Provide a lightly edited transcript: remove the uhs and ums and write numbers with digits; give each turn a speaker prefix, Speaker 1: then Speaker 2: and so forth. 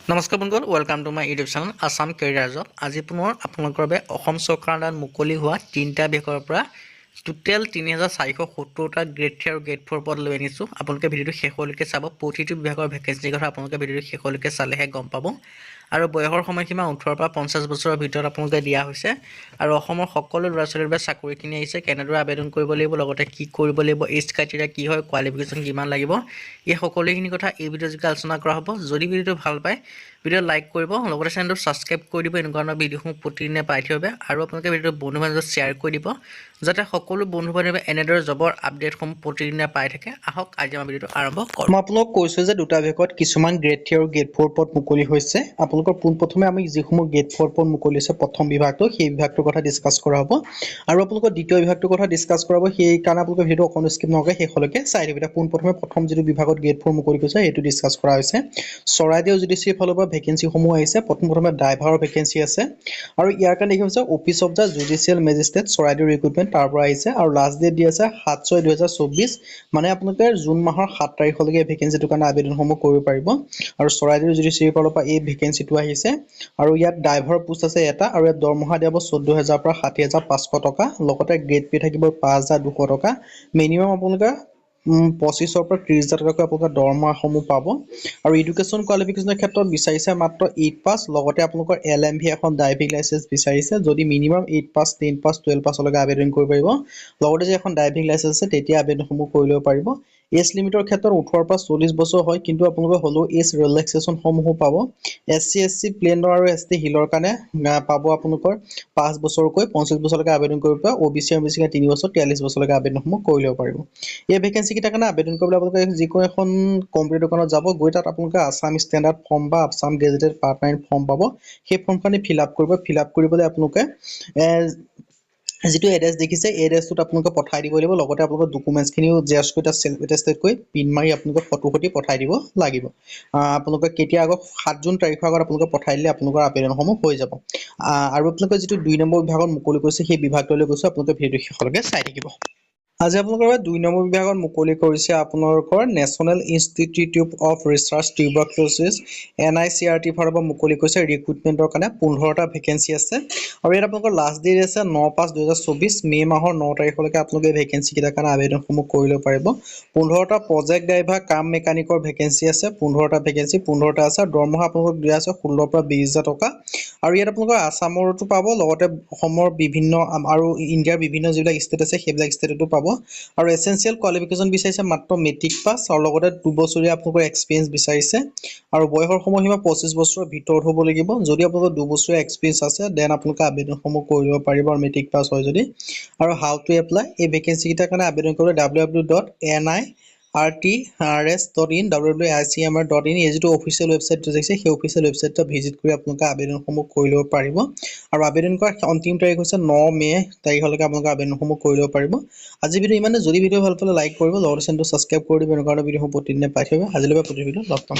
Speaker 1: নমস্কাৰ বন্ধুসকল, welcome to my YouTube channel Assam কেৰিয়াৰ্ছত। আজি পুনৰ আপোনালোকৰ বাবে অসম চৰকাৰৰ দ্বাৰা মুকলি হোৱা 3টা বিভাগৰ পৰা টোটেল 3470টা গ্ৰেড 3 আৰু গ্ৰেড 4 পদ লৈ আনিছোঁ। আপোনালোকে ভিডিঅ'টো শেষলৈকে চাব। প্ৰতিটো বিভাগৰ ভেকেঞ্চিৰ কথা আপোনালোকে ভিডিঅ'টো শেষলৈকে চালেহে গম পাব। আৰু বয়সৰ সময়সীমা 18 পৰা 50 বছৰৰ ভিতৰত আপোনালোকে দিয়া হৈছে। আৰু অসমৰ সকলো ল'ৰা ছোৱালীৰ বাবে চাকৰিখিনি আহিছে। কেনেদৰে আবেদন কৰিব লাগিব, লগতে কি কৰিব লাগিব, এজ ক্ৰাইটেৰিয়া কি হয়, কোৱালিফিকেশ্যন কিমান লাগিব, এই সকলোখিনি কথা এই ভিডিঅ'ত আলোচনা কৰা হ'ব। যদি ভিডিঅ'টো ভাল পায়, ভিডিঅ' লাইক কৰিব, লগতে চেনেলটো ছাবস্ক্ৰাইব কৰি দিব। এনেকুৱা ধৰণৰ ভিডিঅ'সমূহ প্ৰতিদিনে পাই থাকিব আৰু আপোনালোকে ভিডিঅ'টো বন্ধু বান্ধৱত শ্বেয়াৰ কৰি দিব, যাতে সকলো বন্ধু বান্ধৱে এনেদৰে জবৰ আপডেটসমূহ প্ৰতিদিনে পাই থাকে। আহক আজি আমাৰ ভিডিঅ'টো আৰম্ভ কৰোঁ। মই আপোনালোকক কৈছোঁ যে দুটা বিভাগত কিছুমান গ্ৰেড 3 আৰু গ্ৰেড 4 পদ মুকলি হৈছে। আপোনালোকৰ পোনপ্ৰথমে আমি যিসমূহ গ্ৰেড 4 পদ মুকলি হৈছে প্ৰথম বিভাগটো, সেই বিভাগটোৰ কথা ডিছকাছ কৰা হ'ব। আৰু আপোনালোকৰ দ্বিতীয় বিভাগটোৰ কথা ডিছকাছ কৰা হ'ব। সেইকাৰণে আপোনালোকে ভিডিঅ'টো অকণো স্কিপ নকৰে শেষলৈকে চাই দিব। এতিয়া পোনপ্ৰথমে প্ৰথম যিটো বিভাগত গ্ৰেড 4 মুকলি কৰিছে সেইটো ডিছকাছ কৰা হৈছে। চৰাইদেউ জুডিচিয়াৰীৰ ফালৰ পৰা ভেকেঞ্চিসমূহ আহিছে। প্ৰথমে ড্ৰাইভাৰৰ ভেকেঞ্চি আছে আৰু ইয়াৰ কাৰণে দেখি হৈছে office of the judicial magistrate Charaideo recruitment তাৰ পৰা আহিছে। আৰু লাষ্ট ডেট দি আছে 7/6/2024, মানে আপোনালোকে জুন মাহৰ 7 তাৰিখলৈকে এই ভেকেঞ্চিটোৰ কাৰণে আবেদনসমূহ কৰিব পাৰিব। আৰু চৰাইদেউ জুডিচিয়াৰীৰ ফালৰ পৰা এই ভেকেঞ্চিটো আহিছে। আৰু ইয়াত ড্ৰাইভাৰ পোষ্ট আছে এটা, আৰু ইয়াত দৰমহা দিয়াব 14,000 পৰা 60,500 টকা। লগতে গ্ৰেড পে থাকিব 5,200 টকা। মিনিমাম আপোনালোকে 25,000 পৰা 30,000 টকাকৈ আপোনালোকে দৰমহাসমূহ পাব। আৰু এডুকেশ্যন কোৱালিফিকেশ্যনৰ ক্ষেত্ৰত বিচাৰিছে মাত্ৰ 8 পাছ, লগতে আপোনালোকৰ LMV এখন ড্ৰাইভিং লাইচেন্স বিচাৰিছে। যদি মিনিমাম 8 পাছ, 10 পাছ, 12 পাছলৈকে আবেদন কৰিব পাৰিব। লগতে যে এখন ড্ৰাইভিং লাইচেন্স আছে তেতিয়া আবেদনসমূহ কৰি ল'ব পাৰিব। এজ লিমিটৰ ক্ষেত্ৰত 18 পৰা 40 বছৰ হয়, কিন্তু আপোনালোকে হ'লেও এজ ৰিলেক্সেশ্যনসমূহো পাব। SC SC প্লেনৰ আৰু ST হিলৰ কাৰণে পাব আপোনালোকৰ 5 বছৰকৈ 25 বছৰলৈকে আবেদন কৰিব পাৰিব। OBC আৰু BC 3 বছৰ 43 বছৰলৈকে আবেদনসমূহ কৰি ল'ব পাৰিব। এই ভেকেঞ্চি কেইটাৰ কাৰণে আবেদন কৰিবলৈ আপোনালোকে যিকোনো এখন কম্পিউটাৰ দোকানত যাব, গৈ তাত আপোনালোকে আছাম ষ্টেণ্ডাৰ্ড ফৰ্ম বা আছাম গেজেটেড পাৰ্টনাৰ ফৰ্ম পাব। সেই ফৰ্মখিনি ফিল আপ কৰিব। ফিল আপ কৰিবলৈ আপোনালোকে যিটো এড্ৰেছ দেখিছে এই এড্ৰেছটোত আপোনালোকে পঠাই দিব লাগিব। লগতে আপোনালোকৰ ডকুমেণ্টছখিনিও জেৰক্স কৰি তাত চেল্ফ এটেষ্টেড কৰি প্ৰিণ্ট মাৰি আপোনালোকে ফটো সৈতে পঠাই দিব লাগিব। আপোনালোকে কেতিয়া আগত 7 জুন তাৰিখৰ আগত আপোনালোকে পঠাই দিলে আপোনালোকৰ আবেদনসমূহ হৈ যাব। আৰু আপোনালোকে যিটো 2 নম্বৰ বিভাগত মুকলি কৰিছে সেই বিভাগটোলৈ গৈছে, আপোনালোকে ভিডিঅ'টো শেষলৈকে চাই থাকিব। আজি আপোনালোকৰ 2 নম্বৰ বিভাগত মুকলি কৰিছে আপোনালোকৰ national institute of research tuberculosis NICRT ফালৰ পৰা মুকলি কৰিছে ৰিক্ৰুটমেণ্টৰ কাৰণে 15টা ভেকেঞ্চি আছে। আৰু ইয়াত আপোনালোকৰ লাষ্ট ডেট আছে 9/5/2024, মে' মাহৰ 9 তাৰিখলৈকে আপোনালোকে এই ভেকেঞ্চি কেইটাৰ কাৰণে আবেদনসমূহ কৰি ল'ব পাৰিব। 15টা প্ৰজেক্ট ড্ৰাইভাৰ কাম মেকানিকৰ ভেকেঞ্চি আছে। 15টা ভেকেঞ্চি 15টা আছে। দৰমহা আপোনালোকক দিয়া আছে 16 পৰা 20,000 টকা। আৰু ইয়াত আপোনালোকৰ আছামৰতো পাব, লগতে অসমৰ বিভিন্ন আৰু ইণ্ডিয়াৰ বিভিন্ন যিবিলাক ষ্টেট আছে সেইবিলাক ষ্টেটতো পাব। আৰু এছেঞ্চিয়েল কোৱালিফিকেশ্যন বিচাৰিছে মাত্ৰ মেট্ৰিক পাছ, আৰু লগতে 2 বছৰীয়া আপোনালোকৰ এক্সপিৰিয়েঞ্চ বিচাৰিছে। আৰু বয়সৰ সময়সীমা 25 বছৰৰ ভিতৰত হ'ব লাগিব। যদি আপোনালোকৰ 2 বছৰীয়া এক্সপিৰিয়েঞ্চ আছে দেন আপোনালোকে আবেদনসমূহ কৰি ল'ব পাৰিব, আৰু মেট্ৰিক পাছ হয় যদি। আৰু হাউ টু এপ্লাই, এই ভেকেঞ্চি কেইটাৰ কাৰণে আবেদন কৰিবলৈ www.nirs.in www.icmr.in এই যিটো অফিচিয়েল ৱেবছাইটটো দেখিছে সেই অফিচিয়েল ৱেবছাইটটো ভিজিট কৰি আপোনালোকে আবেদনসমূহ কৰি ল'ব পাৰিব। আৰু আবেদন কৰাৰ অন্তিম তাৰিখ হৈছে 9 মে' তাৰিখলৈকে আপোনালোকে আবেদনসমূহ কৰি ল'ব পাৰিব। আজি ভিডিঅ' ইমানে। যদি ভিডিঅ' ভাল পালে লাইক কৰিব, লগতে চেনেলটো ছাবস্ক্ৰাইব কৰি দিব। এনেকুৱা ভিডিঅ'সমূহ প্ৰতিদিনে পাই থাকিব। আজিলৈকে প্ৰতি ভিডিঅ' লগ পাম।